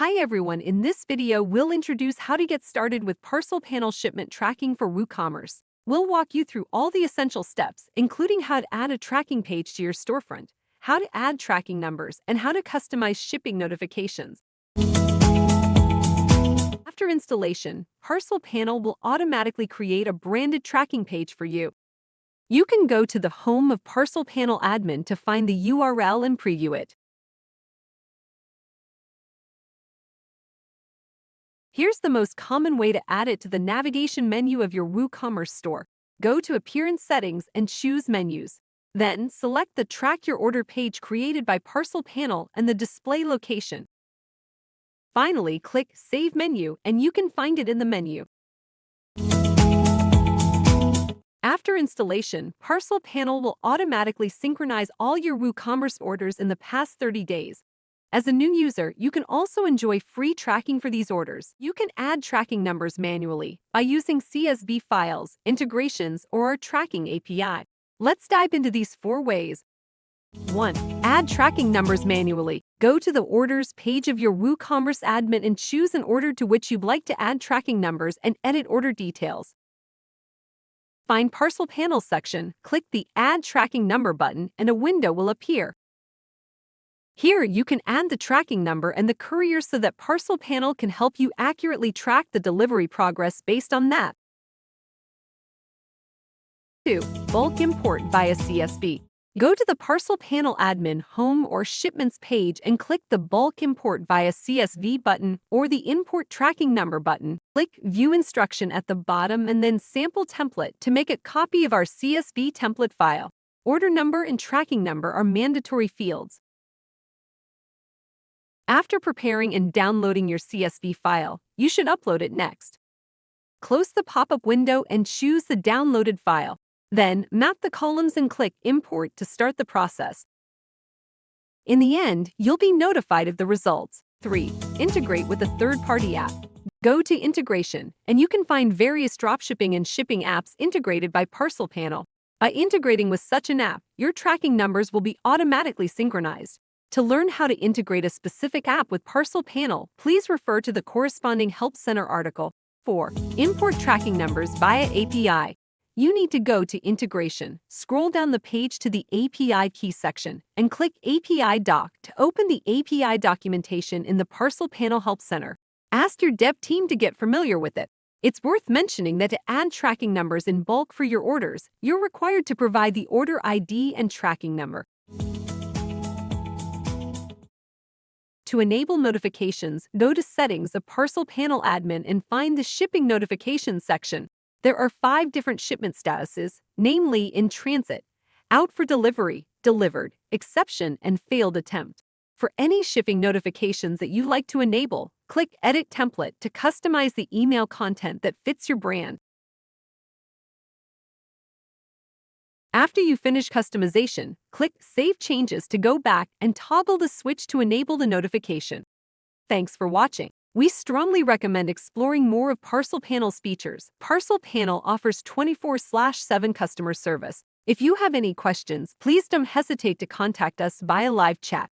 Hi everyone, in this video we'll introduce how to get started with ParcelPanel shipment tracking for WooCommerce. We'll walk you through all the essential steps, including how to add a tracking page to your storefront, how to add tracking numbers, and how to customize shipping notifications. After installation, ParcelPanel will automatically create a branded tracking page for you. You can go to the home of ParcelPanel admin to find the URL and preview it. Here's the most common way to add it to the navigation menu of your WooCommerce store. Go to Appearance Settings and choose Menus. Then, select the Track Your Order page created by ParcelPanel and the display location. Finally, click Save Menu and you can find it in the menu. After installation, ParcelPanel will automatically synchronize all your WooCommerce orders in the past 30 days. As a new user, you can also enjoy free tracking for these orders. You can add tracking numbers manually by using CSV files, integrations, or our tracking API. Let's dive into these 4 ways. 1. Add tracking numbers manually. Go to the Orders page of your WooCommerce admin and choose an order to which you'd like to add tracking numbers and edit order details. Find ParcelPanel section, click the Add Tracking Number button, and a window will appear. Here, you can add the tracking number and the courier so that ParcelPanel can help you accurately track the delivery progress based on that. 2. Bulk import via CSV. Go to the ParcelPanel admin home or shipments page and click the Bulk import via CSV button or the Import Tracking Number button. Click View Instruction at the bottom and then Sample Template to make a copy of our CSV template file. Order number and tracking number are mandatory fields. After preparing and downloading your CSV file, you should upload it next. Close the pop-up window and choose the downloaded file. Then, map the columns and click Import to start the process. In the end, you'll be notified of the results. 3. Integrate with a third-party app. Go to Integration, and you can find various dropshipping and shipping apps integrated by ParcelPanel. By integrating with such an app, your tracking numbers will be automatically synchronized. To learn how to integrate a specific app with ParcelPanel, please refer to the corresponding Help Center article. 4. Import tracking numbers via API. You need to go to Integration, scroll down the page to the API key section, and click API Doc to open the API documentation in the ParcelPanel Help Center. Ask your dev team to get familiar with it. It's worth mentioning that to add tracking numbers in bulk for your orders, you're required to provide the order ID and tracking number. To enable notifications, go to Settings of ParcelPanel admin and find the Shipping Notifications section. There are 5 different shipment statuses, namely in transit, out for delivery, delivered, exception, and failed attempt. For any shipping notifications that you like to enable, click Edit Template to customize the email content that fits your brand. After you finish customization, click Save Changes to go back and toggle the switch to enable the notification. Thanks for watching. We strongly recommend exploring more of ParcelPanel's features. ParcelPanel offers 24/7 customer service. If you have any questions, please don't hesitate to contact us via live chat.